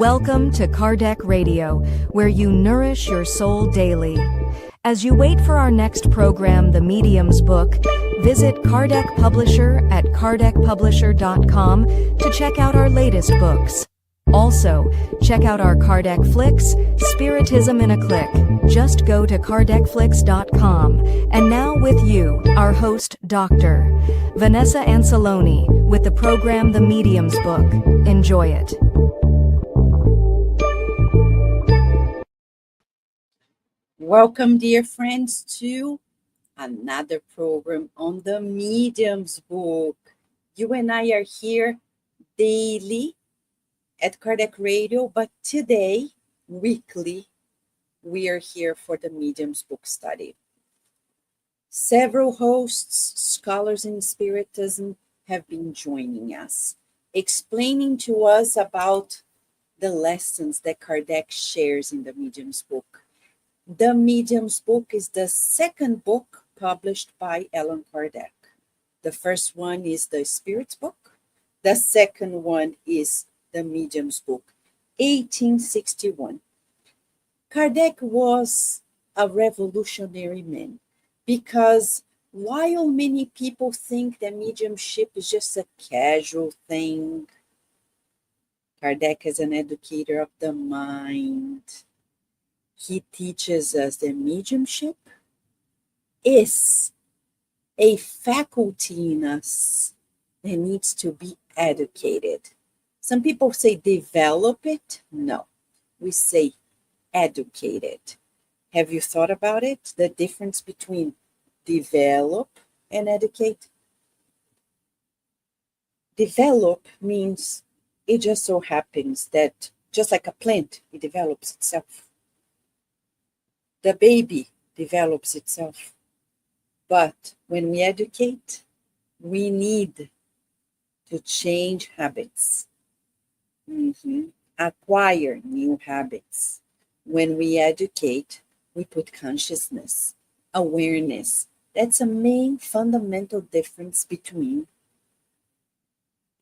Welcome to Kardec Radio, where you nourish your soul daily. As you wait for our next program, The Medium's Book, visit Kardec Publisher at kardecpublisher.com to check out our latest books. Also, check out our Kardec Flicks, Spiritism in a Click. Just go to kardecflix.com. And now with you, our host, Dr. Vanessa Anseloni, with the program The Medium's Book. Enjoy it. Welcome, dear friends, to another program on the Medium's Book. You and I are here daily at Kardec Radio, but today, weekly, we are here for the Medium's Book study. Several hosts, scholars in Spiritism, have been joining us, explaining to us about the lessons that Kardec shares in the Medium's Book. The Medium's Book is the second book published by Allan Kardec. The first one is the Spirit's Book. The second one is the Medium's Book, 1861. Kardec was a revolutionary man because while many people think that mediumship is just a casual thing, Kardec is an educator of the mind. He teaches us that mediumship is a faculty in us that needs to be educated. Some people say develop it. No, we say educate it. Have you thought about it? The difference between develop and educate? Develop means it just so happens that just like a plant, it develops itself. The baby develops itself. But when we educate, we need to change habits. Acquire new habits. When we educate, we put consciousness, awareness. That's a main fundamental difference between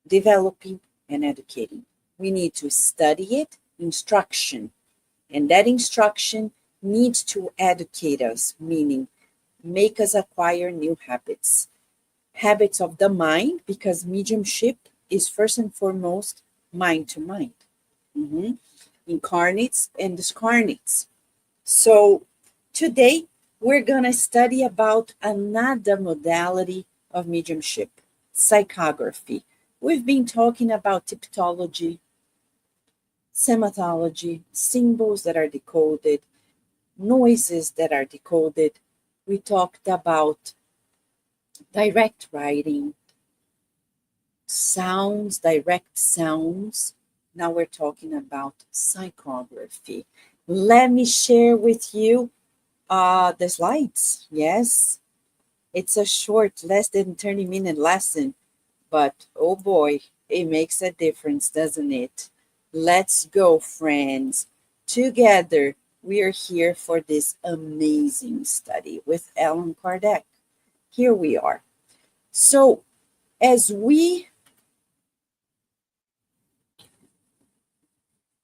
developing and educating. We need to study it, instruction. And that instruction needs to educate us, meaning make us acquire new habits. Habits of the mind, because mediumship is first and foremost mind to mind. Incarnates and discarnates. So today we're going to study about another modality of mediumship, psychography. We've been talking about typology, sematology, symbols that are decoded, noises that are decoded. We talked about direct writing, sounds, direct sounds. Now we're talking about psychography. Let me share with you the slides. Yes, it's a short, less than 30-minute lesson, but oh boy, it makes a difference, doesn't it? Let's go, friends. Together, we are here for this amazing study with Allan Kardec. Here we are. So, as we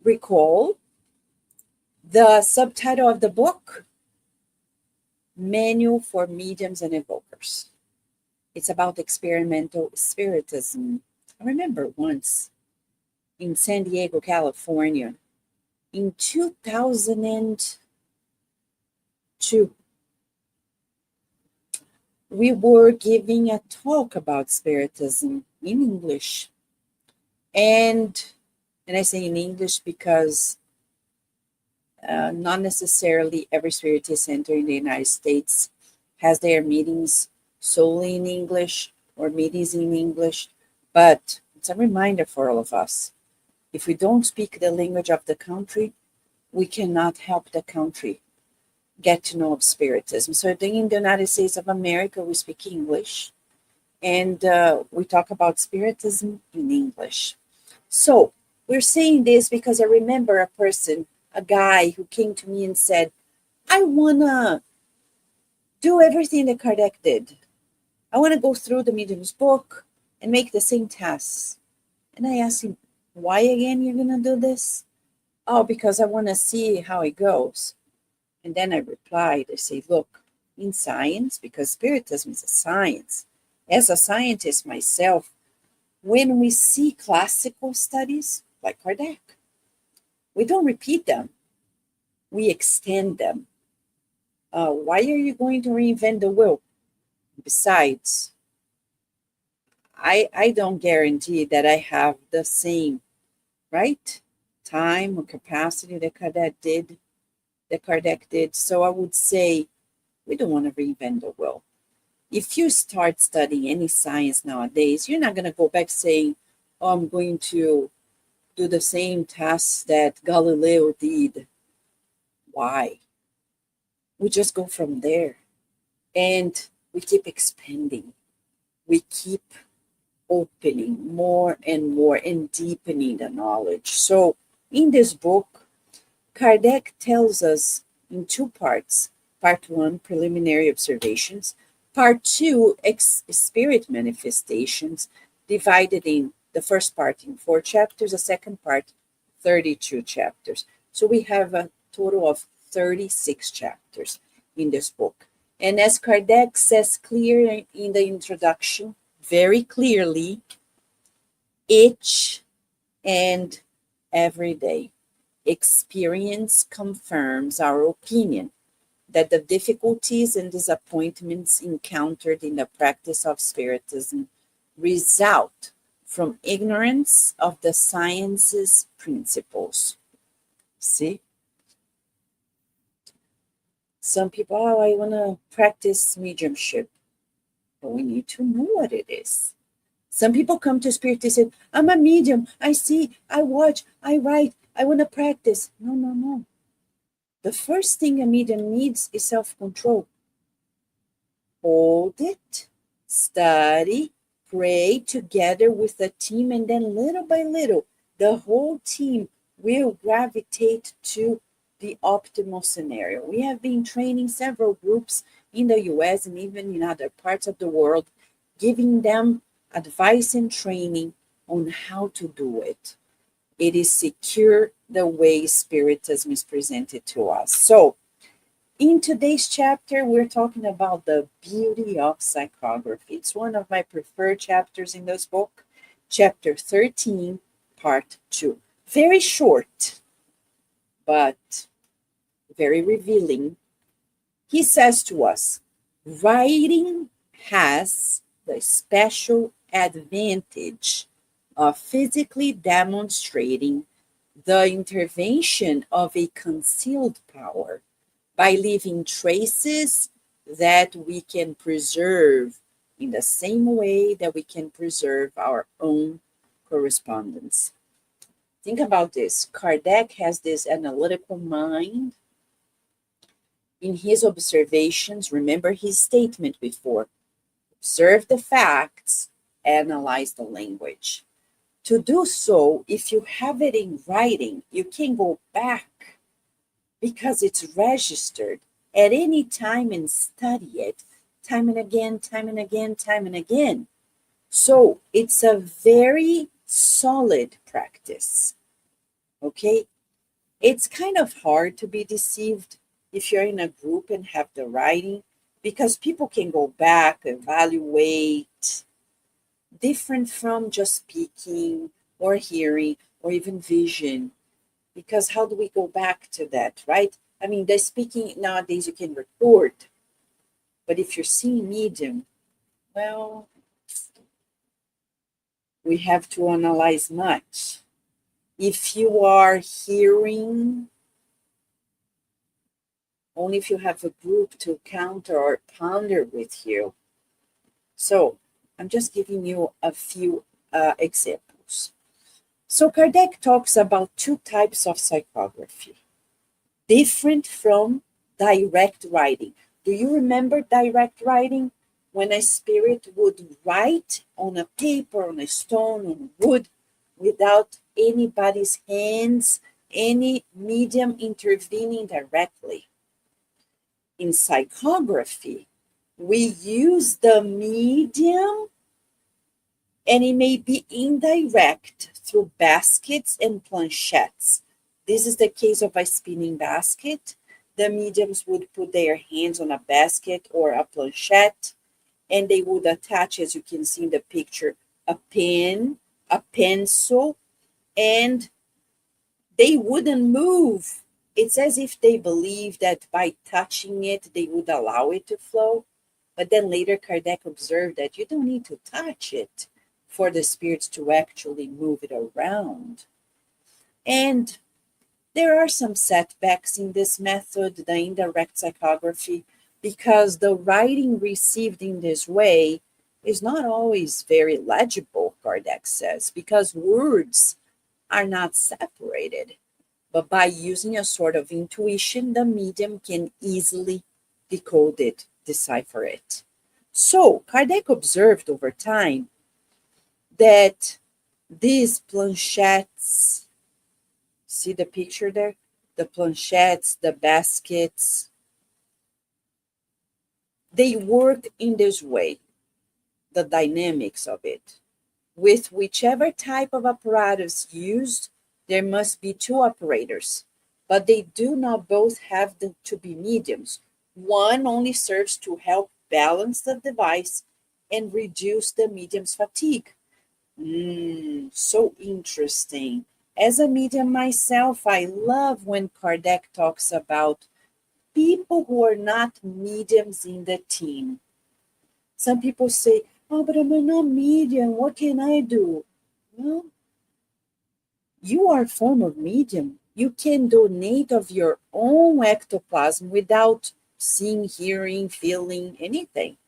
recall, the subtitle of the book, Manual for Mediums and Evokers. It's about experimental spiritism. I remember once in San Diego, California, in 2002, we were giving a talk about spiritism in English. And I say in English because not necessarily every spiritist center in the United States has their meetings solely in English or meetings in English. But it's a reminder for all of us. If we don't speak the language of the country, we cannot help the country get to know of spiritism. So in the United States of America, we speak English, and we talk about spiritism in English. So we're saying this because I remember a person, a guy who came to me and said, I want to do everything that Kardec did. I want to go through the Medium's Book and make the same tasks. And I asked him, why again you're going to do this? Oh, because I want to see how it goes. And then I replied, I say, look, in science, because Spiritism is a science, as a scientist myself, when we see classical studies like Kardec, we don't repeat them, we extend them. Why are you going to reinvent the wheel? Besides, I don't guarantee that I have the same, right, time or capacity that Kardec did. So I would say we don't want to reinvent the wheel. If you start studying any science nowadays, you're not going to go back saying, oh, I'm going to do the same tasks that Galileo did. Why? We just go from there. And we keep expanding. We keep opening more and more and deepening the knowledge. So in this book, Kardec tells us in two parts. Part 1, preliminary observations. Part 2, spirit manifestations, divided in the first part in 4 chapters, the second part, 32 chapters. So we have a total of 36 chapters in this book. And as Kardec says clear in the introduction, very clearly, each and every day, experience confirms our opinion that the difficulties and disappointments encountered in the practice of Spiritism result from ignorance of the science's principles. See? Some people, oh, I want to practice mediumship. But we need to know what it is. Some people come to Spiritism and say, I'm a medium. I see, I watch, I write, I want to practice. No. The first thing a medium needs is self-control. Hold it, study, pray together with the team, and then little by little, the whole team will gravitate to the optimal scenario. We have been training several groups in the US and even in other parts of the world, giving them advice and training on how to do it. It is secure the way Spiritism is presented to us. So, in today's chapter, we're talking about the beauty of psychography. It's one of my preferred chapters in this book, chapter 13, part 2. Very short, but very revealing. He says to us, writing has the special advantage of physically demonstrating the intervention of a concealed power by leaving traces that we can preserve in the same way that we can preserve our own correspondence. Think about this. Kardec has this analytical mind. In his observations, remember his statement before, observe the facts, analyze the language. To do so, if you have it in writing, you can go back because it's registered at any time and study it time and again, time and again, time and again. So it's a very solid practice. Okay? It's kind of hard to be deceived if you're in a group and have the writing, because people can go back, evaluate, different from just speaking or hearing or even vision. Because how do we go back to that, right? I mean, the speaking nowadays you can record, but if you're seeing medium, well, we have to analyze much. If you are hearing, only if you have a group to counter or ponder with you. So I'm just giving you a few examples. So Kardec talks about 2 types of psychography, different from direct writing. Do you remember direct writing? When a spirit would write on a paper, on a stone, on wood, without anybody's hands, any medium intervening directly. In psychography, we use the medium, and it may be indirect through baskets and planchettes, This is the case of a spinning basket. The mediums would put their hands on a basket or a planchette, and they would attach, as you can see in the picture, a pen, a pencil, and they wouldn't move. It's as if they believed that by touching it, they would allow it to flow. But then later, Kardec observed that you don't need to touch it for the spirits to actually move it around. And there are some setbacks in this method, the indirect psychography, because the writing received in this way is not always very legible, Kardec says, because words are not separated. But by using a sort of intuition, the medium can easily decode it, decipher it. So Kardec observed over time that these planchettes, see the picture there? The planchettes, the baskets, they work in this way, the dynamics of it. With whichever type of apparatus used, there must be two operators, but they do not both have to be mediums. One only serves to help balance the device and reduce the medium's fatigue. So interesting. As a medium myself, I love when Kardec talks about people who are not mediums in the team. Some people say, oh, but I'm not medium. What can I do? Well, you are a form of medium. You can donate of your own ectoplasm without seeing, hearing, feeling, anything.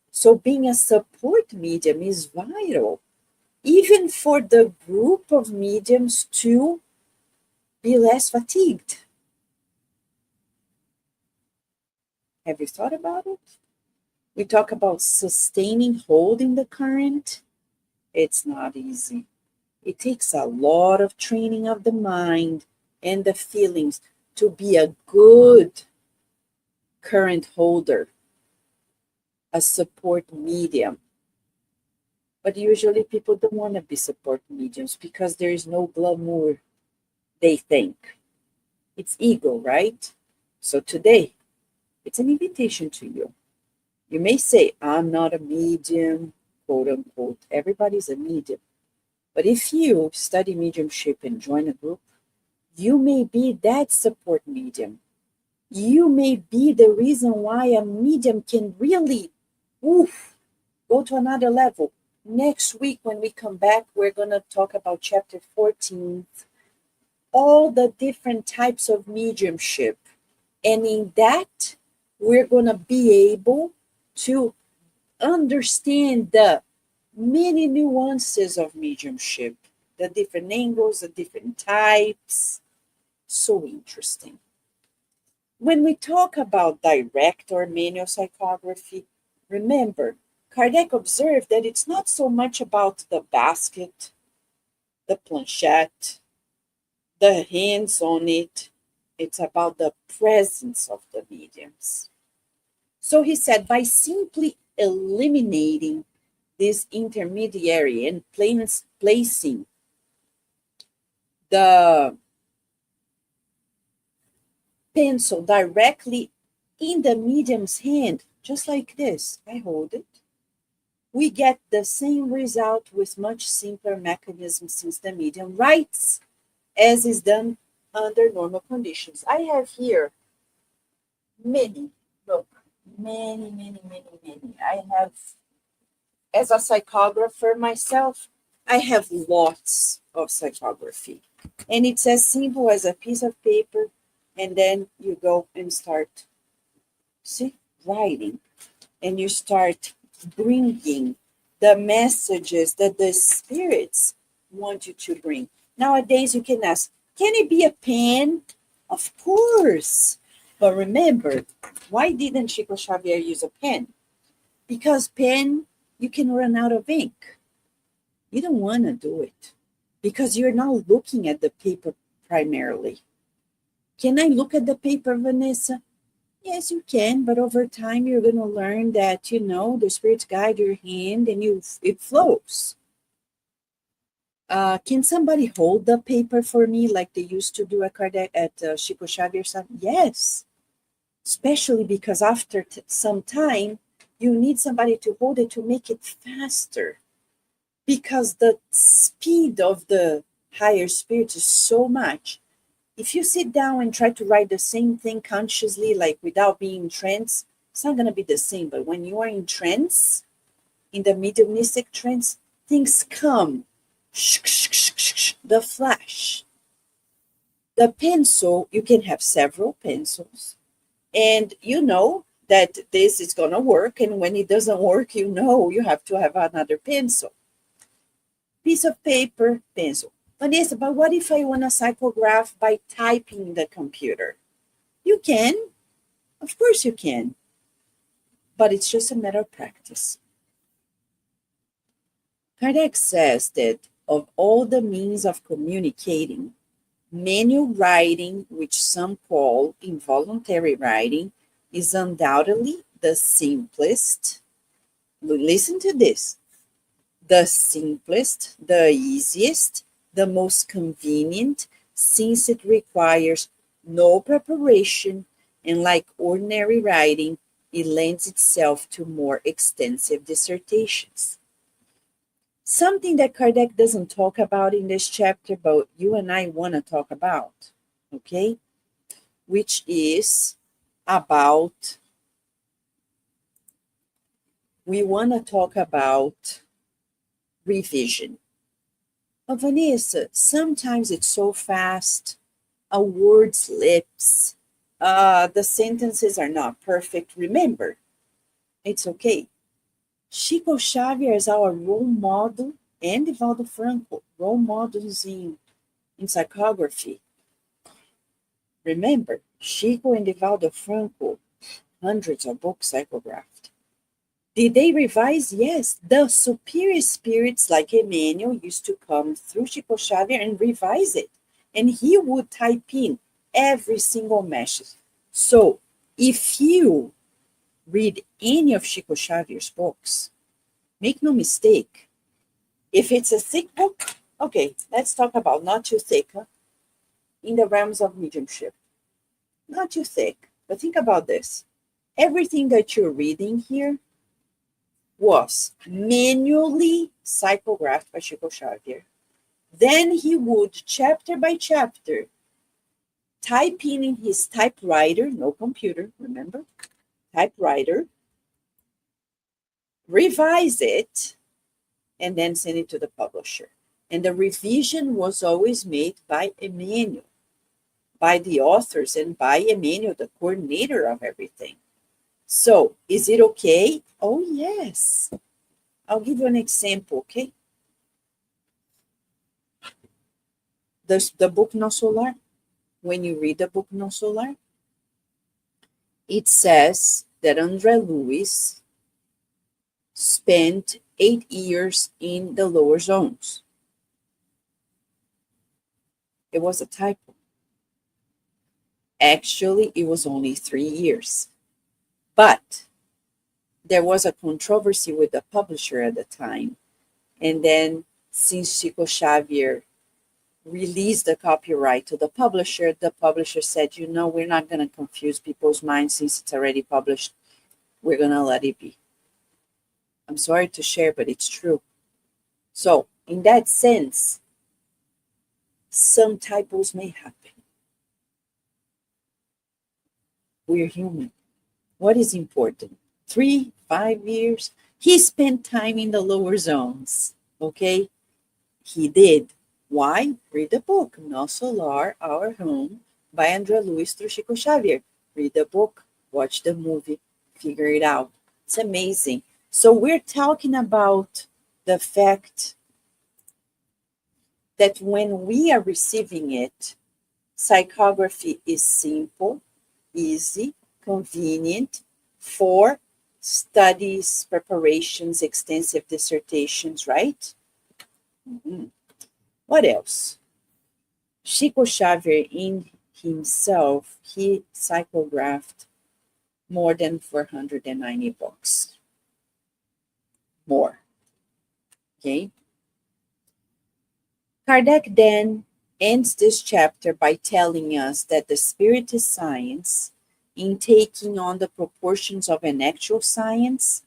So being a support medium is vital, even for the group of mediums to be less fatigued. Have you thought about it? We talk about sustaining, holding the current. It's not easy. It takes a lot of training of the mind and the feelings to be a good current holder, a support medium. But usually people don't want to be support mediums because there is no glamour, they think. It's ego, right? So today, it's an invitation to you. You may say, I'm not a medium, quote unquote. Everybody's a medium. But if you study mediumship and join a group, you may be that support medium. You may be the reason why a medium can really go to another level. Next week, when we come back, we're going to talk about chapter 14, all the different types of mediumship. And in that, we're going to be able to understand the many nuances of mediumship, the different angles, the different types. So interesting. When we talk about direct or manual psychography, remember, Kardec observed that it's not so much about the basket, the planchette, the hands on it. It's about the presence of the mediums. So he said, by simply eliminating this intermediary and placing the pencil directly in the medium's hand, just like this, I hold it, we get the same result with much simpler mechanism since the medium writes as is done under normal conditions. I have here many, look, many. I have, as a psychographer myself, I have lots of psychography. And it's as simple as a piece of paper, and then you go and start, see, writing. And you start bringing the messages that the spirits want you to bring. Nowadays, you can ask, can it be a pen? Of course. But remember, why didn't Chico Xavier use a pen? Because pen, you can run out of ink. You don't want to do it because you're not looking at the paper primarily. Can I look at the paper, Vanessa? Yes, you can, but over time you're going to learn that, the spirits guide your hand and it flows. Can somebody hold the paper for me like they used to do at Kardec at Chico Xavier? Yes, especially because after some time, you need somebody to hold it to make it faster, because the speed of the higher spirit is so much. If you sit down and try to write the same thing consciously, like without being in trance, it's not going to be the same. But when you are in trance, in the mediumistic trance, things come. The flash. The pencil, you can have several pencils. And you know that this is going to work. And when it doesn't work, you know you have to have another pencil. Piece of paper, pencil. Vanessa, but what if I want to psychograph by typing in the computer? You can. Of course you can. But it's just a matter of practice. Kardec says that of all the means of communicating, manual writing, which some call involuntary writing, is undoubtedly the simplest. Listen to this. The simplest, the easiest, the most convenient, since it requires no preparation, and like ordinary writing, it lends itself to more extensive dissertations. Something that Kardec doesn't talk about in this chapter, but you and I want to talk about, okay? Which is about, we want to talk about revision. But Vanessa, sometimes it's so fast, a word slips, the sentences are not perfect. Remember, it's okay. Chico Xavier is our role model, and Divaldo Franco, role models in psychography. Remember, Chico and Divaldo Franco, hundreds of books psychographed. Did they revise? Yes. The superior spirits like Emmanuel used to come through Chico Xavier and revise it. And he would type in every single message. So if you read any of Chico Xavier's books, make no mistake, if it's a thick book, okay, let's talk about not too thick, in the realms of mediumship. Not too thick, but think about this. Everything that you're reading here was manually psychographed by Chico Xavier. Then he would, chapter by chapter, type in his typewriter, no computer, remember? Typewriter, revise it, and then send it to the publisher. And the revision was always made by Emmanuel, by the authors, and by Emmanuel, the coordinator of everything. So, is it okay? Oh, yes. I'll give you an example, okay? The book No Solar. When you read the book No Solar, it says that André Luiz spent 8 years in the lower zones. It was a typo. Actually, it was only 3 years. But there was a controversy with the publisher at the time. And then, since Chico Xavier released the copyright to the publisher said, you know, we're not going to confuse people's minds since it's already published. We're going to let it be. I'm sorry to share, but it's true. So, in that sense, some typos may happen. We're human. What is important? 3, 5 years? He spent time in the lower zones, okay? He did. Why? Read the book, No Solar, Our Home, by André Luiz through Chico Xavier. Read the book, watch the movie, figure it out. It's amazing. So we're talking about the fact that when we are receiving it, psychography is simple, easy, convenient for studies, preparations, extensive dissertations, right? Mm-hmm. What else? Chico Xavier in himself, he psychographed more than 490 books. More. Okay? Kardec then ends this chapter by telling us that the spiritist science, in taking on the proportions of an actual science,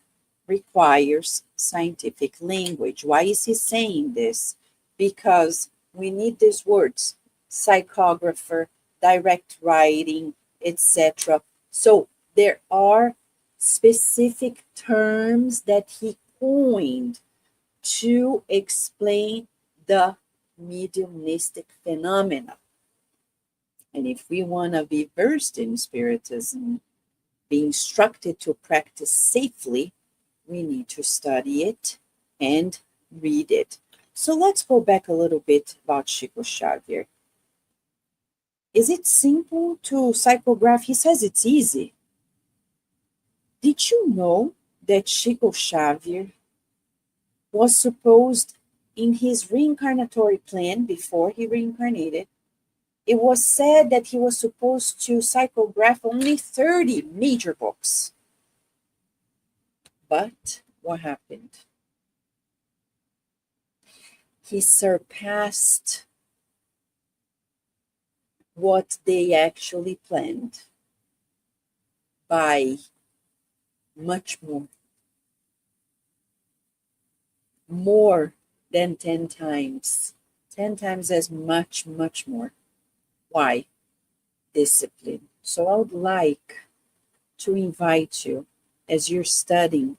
requires scientific language. Why is he saying this? Because we need these words: psychographer, direct writing, etc. So there are specific terms that he coined to explain the mediumistic phenomena. And if we want to be versed in spiritism, be instructed to practice safely, we need to study it and read it. So let's go back a little bit about Chico Xavier. Is it simple to psychograph? He says it's easy. Did you know that Chico Xavier was supposed, in his reincarnatory plan before he reincarnated, it was said that he was supposed to psychograph only 30 major books. But what happened? He surpassed what they actually planned by much more than 10 times. 10 times as much more. Why? Discipline. So I would like to invite you, as you're studying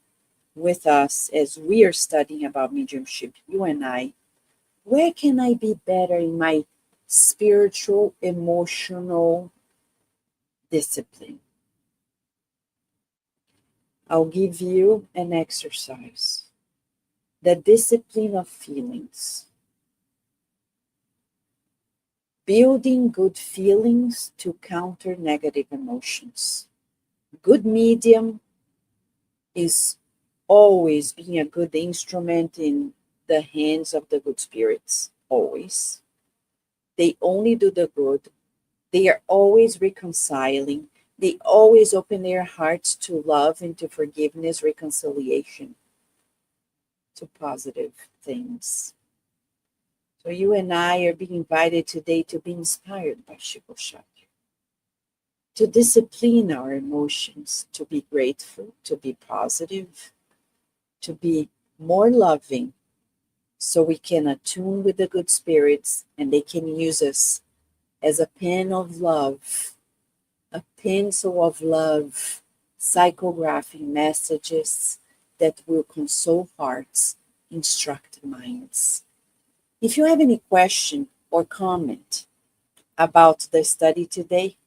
with us, as we are studying about mediumship, you and I, where can I be better in my spiritual, emotional discipline? I'll give you an exercise. The discipline of feelings. Building good feelings to counter negative emotions. Good medium is always being a good instrument in the hands of the good spirits. Always. They only do the good. They are always reconciling. They always open their hearts to love and to forgiveness, reconciliation, to positive things. So you and I are being invited today to be inspired by Chico Xavier, to discipline our emotions, to be grateful, to be positive, to be more loving, so we can attune with the good spirits and they can use us as a pen of love, a pencil of love, psychographing messages that will console hearts, instruct minds. If you have any question or comment about the study today,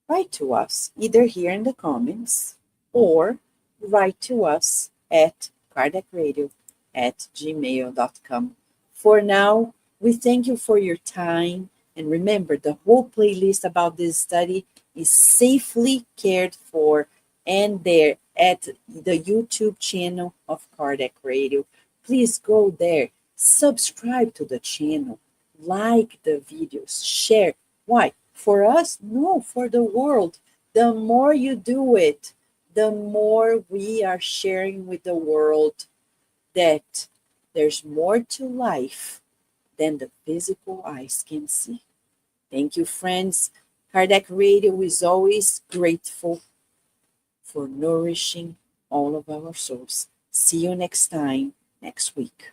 write to us either here in the comments or write to us at kardecradio@gmail.com. For now, we thank you for your time. And remember, the whole playlist about this study is safely cared for and there at the YouTube channel of Kardec Radio. Please go there, subscribe to the channel, like the videos, share. Why? For us? No, for the world. The more you do it, the more we are sharing with the world that there's more to life than the physical eyes can see. Thank you, friends. Kardec Radio is always grateful for nourishing all of our souls. See you next time, next week.